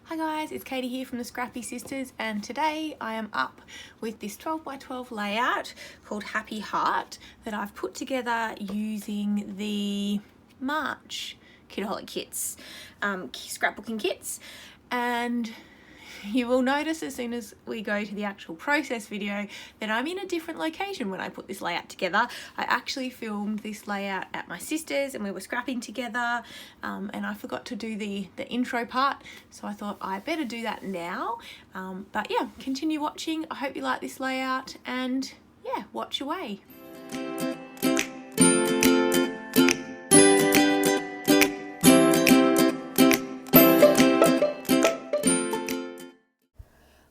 Hi guys, it's Katie here from the Scrappy Sisters, and today I am up with this 12 by 12 layout called Happy Heart that I've put together using the March Kidaholic kits, scrapbooking kits. And you will notice as soon as we go to the actual process video that I'm in a different location when I put this layout together. I actually filmed this layout at my sister's and we were scrapping together, and I forgot to do the intro part, so I thought I better do that now. But yeah, continue watching. I hope you like this layout, and yeah, watch away.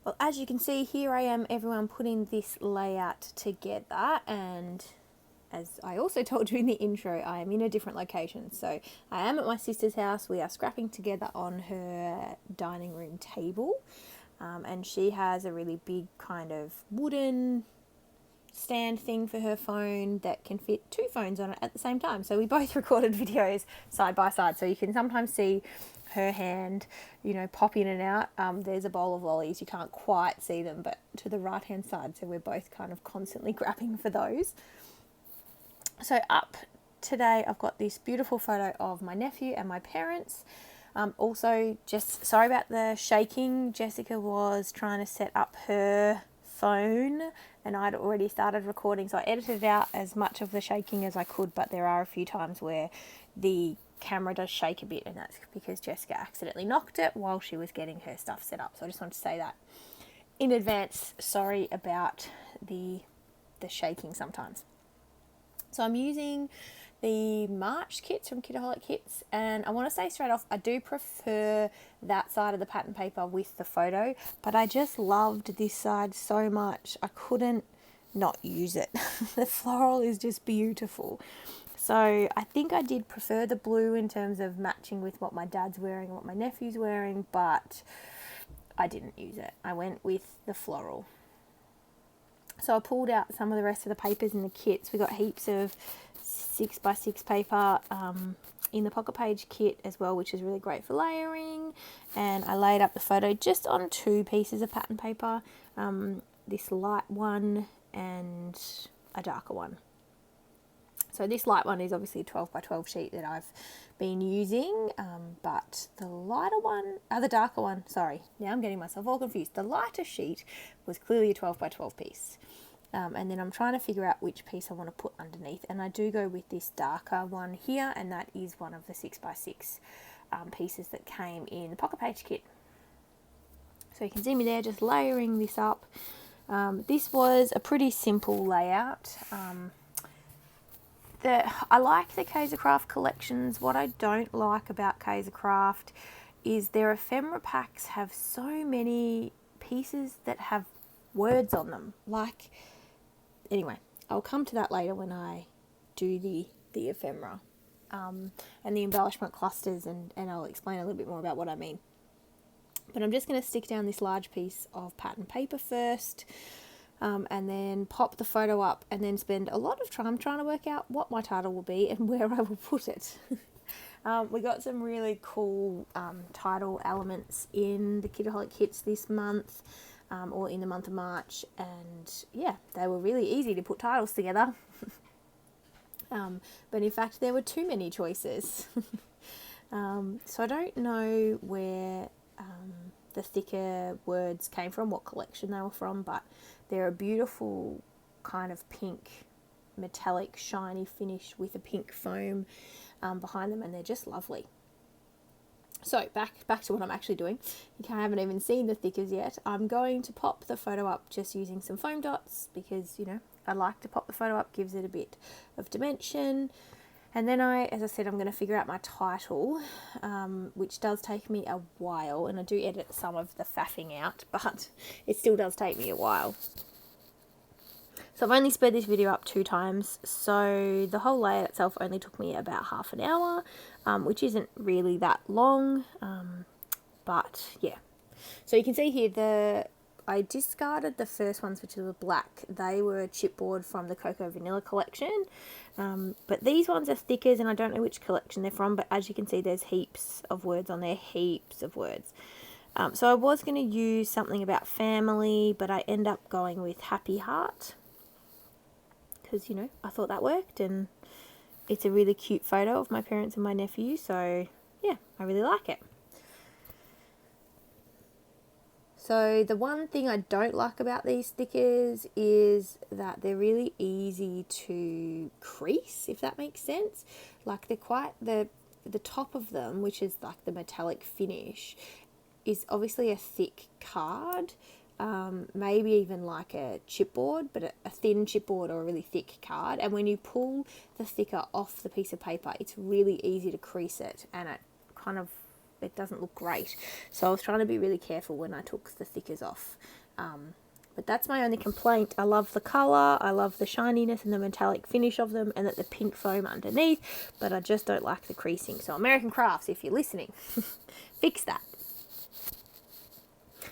Well, as you can see, here I am, everyone, putting this layout together, and as I also told you in the intro, I am in a different location. So I am at my sister's house. We are scrapping together on her dining room table, and she has a really big kind of wooden stand thing for her phone that can fit two phones on it at the same time. So we both recorded videos side by side, so you can sometimes see her hand, you know, pop in and out. There's a bowl of lollies, you can't quite see them, but to the right hand side, so we're both kind of constantly grabbing for those. So up today I've got this beautiful photo of my nephew and my parents. Also, just sorry about the shaking. Jessica was trying to set up her phone and I'd already started recording, so I edited out as much of the shaking as I could, but there are a few times where the camera does shake a bit, and that's because Jessica accidentally knocked it while she was getting her stuff set up. So I just want to say that in advance. Sorry about the shaking sometimes. So I'm using the March kits from Kidaholic Kits, and I want to say straight off, I do prefer that side of the pattern paper with the photo, but I just loved this side so much I couldn't not use it. The floral is just beautiful. So I think I did prefer the blue in terms of matching with what my dad's wearing and what my nephew's wearing, but I didn't use it. I went with the floral. So I pulled out some of the rest of the papers in the kits. We got heaps of 6x6 paper in the pocket page kit as well, which is really great for layering. And I laid up the photo just on two pieces of pattern paper, this light one and a darker one. So this light one is obviously a 12 by 12 sheet that I've been using, but the lighter one, the darker one, sorry, now I'm getting myself all confused. The lighter sheet was clearly a 12 by 12 piece. And then I'm trying to figure out which piece I want to put underneath, and I do go with this darker one here, and that is one of the 6x6 pieces that came in the pocket page kit. So you can see me there just layering this up. This was a pretty simple layout. I like the Kaiser Craft collections. What I don't like about Kaiser Craft is their ephemera packs have so many pieces that have words on them. Like, anyway, I'll come to that later when I do the ephemera and the embellishment clusters, and I'll explain a little bit more about what I mean. But I'm just going to stick down this large piece of pattern paper first. And then pop the photo up, and then spend a lot of time trying to work out what my title will be and where I will put it. We got some really cool title elements in the Kidaholic kits this month, or in the month of March, and yeah, they were really easy to put titles together. But in fact there were too many choices. So I don't know where the thicker words came from, what collection they were from, but they're a beautiful kind of pink, metallic, shiny finish with a pink foam behind them, and they're just lovely. So back to what I'm actually doing. I haven't even seen the thickers yet. I'm going to pop the photo up just using some foam dots because, you know, I like to pop the photo up, gives it a bit of dimension. And then as I said, I'm going to figure out my title, which does take me a while, and I do edit some of the faffing out, but it still does take me a while. So I've only sped this video up 2 times, so the whole layout itself only took me about half an hour, which isn't really that long, but yeah. So you can see here I discarded the first ones, which were black. They were chipboard from the Cocoa Vanilla collection. But these ones are stickers, and I don't know which collection they're from, but as you can see, there's heaps of words on there, heaps of words. So I was going to use something about family, but I end up going with Happy Heart because, you know, I thought that worked, and it's a really cute photo of my parents and my nephew, so yeah, I really like it. So the one thing I don't like about these stickers is that they're really easy to crease, if that makes sense. Like, they're quite, the top of them, which is like the metallic finish, is obviously a thick card, maybe even like a chipboard, but a thin chipboard or a really thick card. And when you pull the thicker off the piece of paper, it's really easy to crease it, and it doesn't look great. So I was trying to be really careful when I took the thickers off. But that's my only complaint. I love the colour, I love the shininess and the metallic finish of them, and that the pink foam underneath, but I just don't like the creasing. So American Crafts, if you're listening, fix that.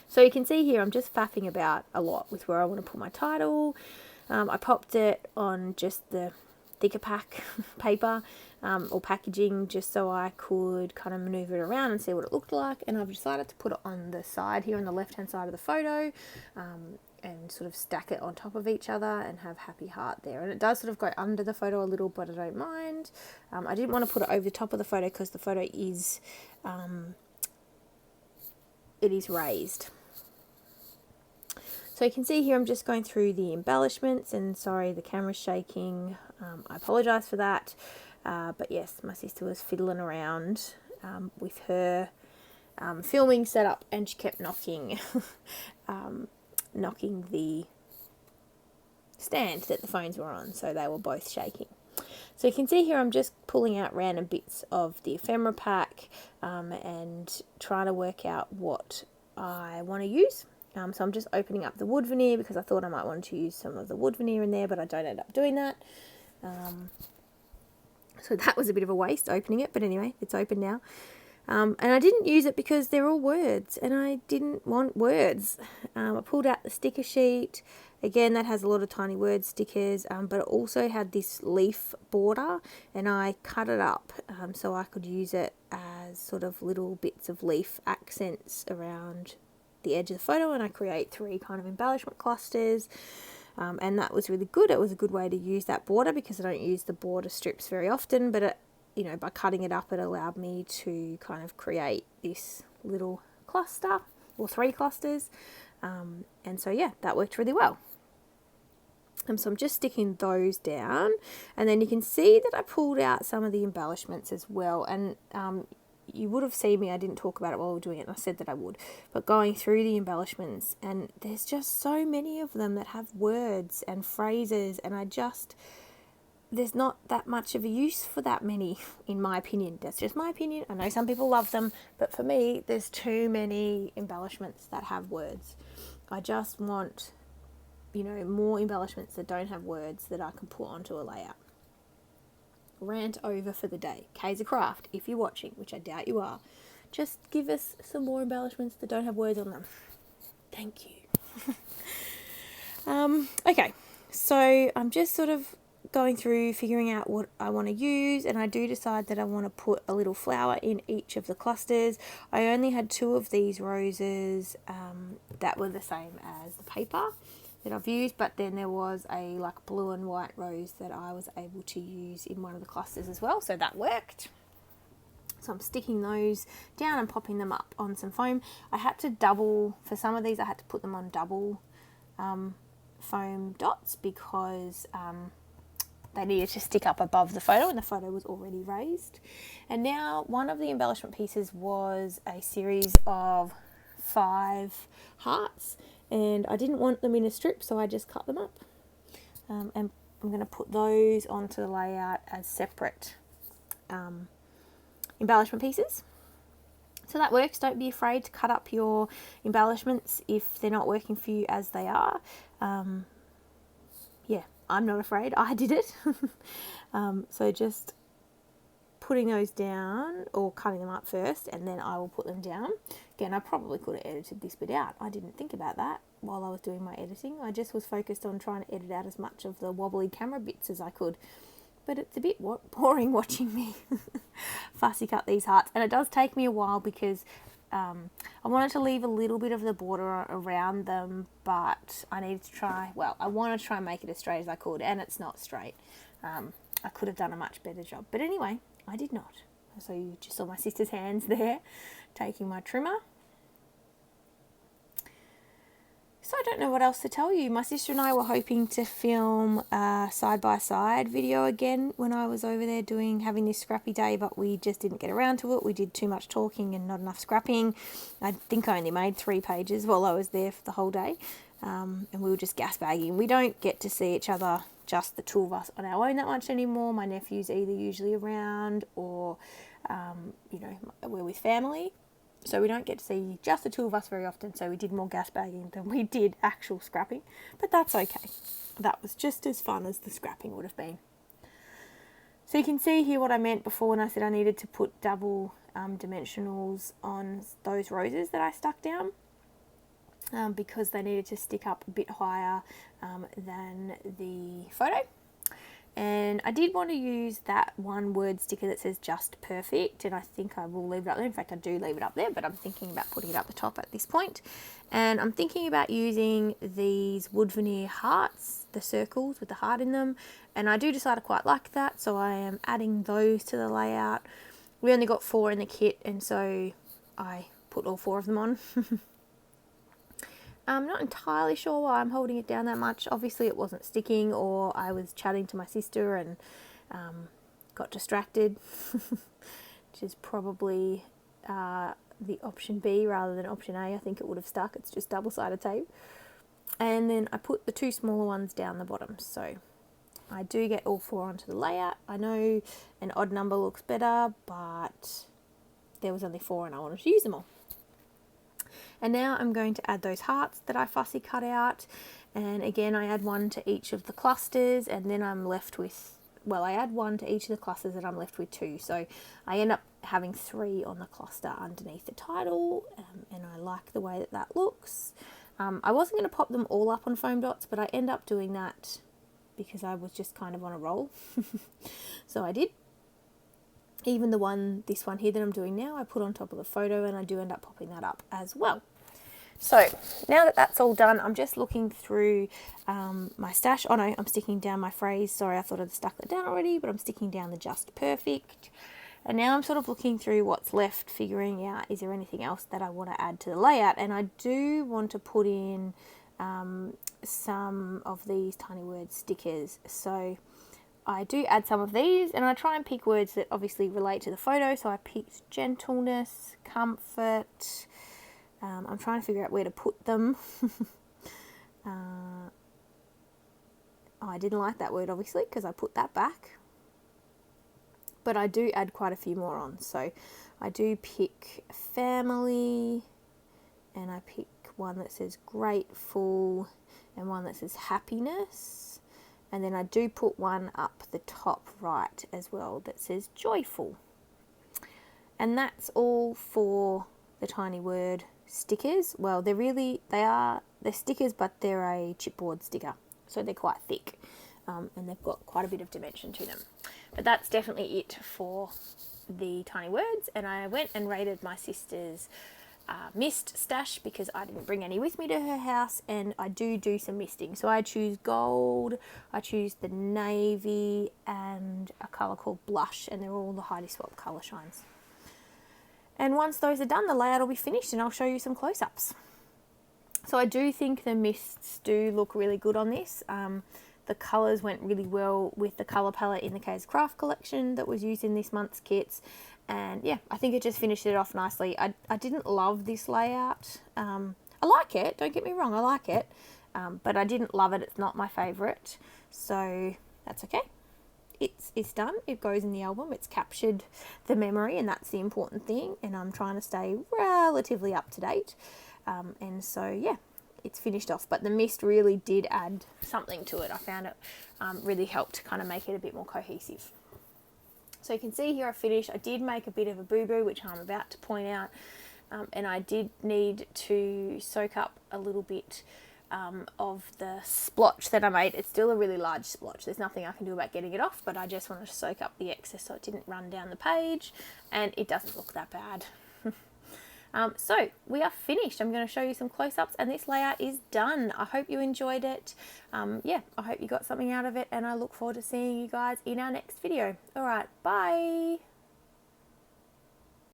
So you can see here I'm just faffing about a lot with where I want to put my title. I popped it on just the thicker pack paper or packaging, just so I could kind of maneuver it around and see what it looked like. And I've decided to put it on the side here, on the left hand side of the photo, and sort of stack it on top of each other and have Happy Heart there. And it does sort of go under the photo a little, but I don't mind. I didn't want to put it over the top of the photo because the photo is it is raised. So you can see here I'm just going through the embellishments, and sorry, the camera's shaking. I apologise for that. But yes, my sister was fiddling around with her filming setup, and she kept knocking the stand that the phones were on, so they were both shaking. So you can see here I'm just pulling out random bits of the ephemera pack and trying to work out what I want to use. So I'm just opening up the wood veneer because I thought I might want to use some of the wood veneer in there, but I don't end up doing that. So that was a bit of a waste opening it, but anyway, it's open now. And I didn't use it because they're all words, and I didn't want words. I pulled out the sticker sheet. Again, that has a lot of tiny word stickers, but it also had this leaf border, and I cut it up so I could use it as sort of little bits of leaf accents around the edge of the photo, and I create 3 kind of embellishment clusters. And that was really good. It was a good way to use that border because I don't use the border strips very often, but it, you know, by cutting it up, it allowed me to kind of create this little cluster, or 3 clusters. And so yeah, that worked really well. So I'm just sticking those down, and then you can see that I pulled out some of the embellishments as well. And you would have seen me, I didn't talk about it while we were doing it, and I said that I would, but going through the embellishments, and there's just so many of them that have words and phrases, and there's not that much of a use for that many, in my opinion. That's just my opinion. I know some people love them, but for me, there's too many embellishments that have words. I just want, you know, more embellishments that don't have words that I can put onto a layout. Rant over for the day. Kaiser Craft, if you're watching, which I doubt you are, just give us some more embellishments that don't have words on them. Thank you. Okay, so I'm just sort of going through figuring out what I want to use, and I do decide that I want to put a little flower in each of the clusters. I only had 2 of these roses that were the same as the paper that I've used, but then there was a like blue and white rose that I was able to use in one of the clusters as well, so that worked. So I'm sticking those down and popping them up on some foam. I had to double, for some of these I had to put them on double foam dots because they needed to stick up above the photo, and the photo was already raised. And now one of the embellishment pieces was a series of 5 hearts, and I didn't want them in a strip, so I just cut them up. And I'm going to put those onto the layout as separate embellishment pieces. So that works. Don't be afraid to cut up your embellishments if they're not working for you as they are. Yeah, I'm not afraid. I did it. So just putting those down, or cutting them up first, and then I will put them down. Again, I probably could have edited this bit out. I didn't think about that while I was doing my editing. I just was focused on trying to edit out as much of the wobbly camera bits as I could. But it's a bit boring watching me fussy cut these hearts. And it does take me a while because I wanted to leave a little bit of the border around them, but I needed to try, well, I want to try and make it as straight as I could, and it's not straight. I could have done a much better job, but anyway, I did not. So you just saw my sister's hands there taking my trimmer. So I don't know what else to tell you. My sister and I were hoping to film a side-by-side video again when I was over there having this scrappy day, but we just didn't get around to it. We did too much talking and not enough scrapping. I think I only made 3 pages while I was there for the whole day, and we were just gas bagging. We don't get to see each other, just the 2 of us on our own, that much anymore. My nephew's either usually around or, we're with family. So we don't get to see just the 2 of us very often, so we did more gas bagging than we did actual scrapping. But that's okay. That was just as fun as the scrapping would have been. So you can see here what I meant before when I said I needed to put double dimensionals on those roses that I stuck down, because they needed to stick up a bit higher than the photo. And I did want to use that one word sticker that says just perfect, and I think I will leave it up there. In fact, I do leave it up there, but I'm thinking about putting it up the top at this point. And I'm thinking about using these wood veneer hearts, the circles with the heart in them, and I do decide I quite like that, so I am adding those to the layout. We only got 4 in the kit, and so I put all 4 of them on. I'm not entirely sure why I'm holding it down that much. Obviously it wasn't sticking, or I was chatting to my sister and got distracted, which is probably the option B rather than option A. I think it would have stuck. It's just double-sided tape. And then I put the 2 smaller ones down the bottom. So I do get all 4 onto the layout. I know an odd number looks better, but there was only 4 and I wanted to use them all. And now I'm going to add those hearts that I fussy cut out, and again I add 1 to each of the clusters, and then I'm left with, well, I add 1 to each of the clusters and I'm left with 2, so I end up having 3 on the cluster underneath the title, and I like the way that that looks. I wasn't going to pop them all up on foam dots, but I end up doing that because I was just kind of on a roll. So I did. Even this one here that I'm doing now, I put on top of the photo, and I do end up popping that up as well. So now that that's all done, I'm just looking through my stash. Oh no, I'm sticking down my phrase. Sorry, I thought I'd stuck that down already, but I'm sticking down the just perfect. And now I'm sort of looking through what's left, figuring out, is there anything else that I want to add to the layout? And I do want to put in some of these tiny word stickers. So I do add some of these, and I try and pick words that obviously relate to the photo. So I picked gentleness, comfort. I'm trying to figure out where to put them. I didn't like that word, obviously, because I put that back. But I do add quite a few more on. So I do pick family, and I pick one that says grateful, and one that says happiness. And then I do put one up the top right as well that says joyful. And that's all for the tiny word stickers. Well, they're stickers, but they're a chipboard sticker. So they're quite thick, and they've got quite a bit of dimension to them. But that's definitely it for the tiny words. And I went and raided my sister's mist stash because I didn't bring any with me to her house, and I do some misting. So I choose gold, I choose the navy, and a colour called blush, and they're all the Heidi Swap colour shines. And once those are done, the layout will be finished, and I'll show you some close-ups. So I do think the mists do look really good on this. The colours went really well with the colour palette in the K's Craft collection that was used in this month's kits. And yeah, I think it just finished it off nicely. I didn't love this layout. I like it, don't get me wrong, I like it. But I didn't love it, it's not my favourite. So that's okay. It's done, it goes in the album, it's captured the memory, and that's the important thing. And I'm trying to stay relatively up to date. And so yeah, it's finished off. But the mist really did add something to it. I found it really helped kind of make it a bit more cohesive. So you can see here I finished. I did make a bit of a boo-boo, which I'm about to point out. And I did need to soak up a little bit of the splotch that I made. It's still a really large splotch. There's nothing I can do about getting it off, but I just wanted to soak up the excess so it didn't run down the page, and it doesn't look that bad. So we are finished. I'm going to show you some close-ups and this layout is done. I hope you enjoyed it. Yeah, I hope you got something out of it and I look forward to seeing you guys in our next video. All right, bye.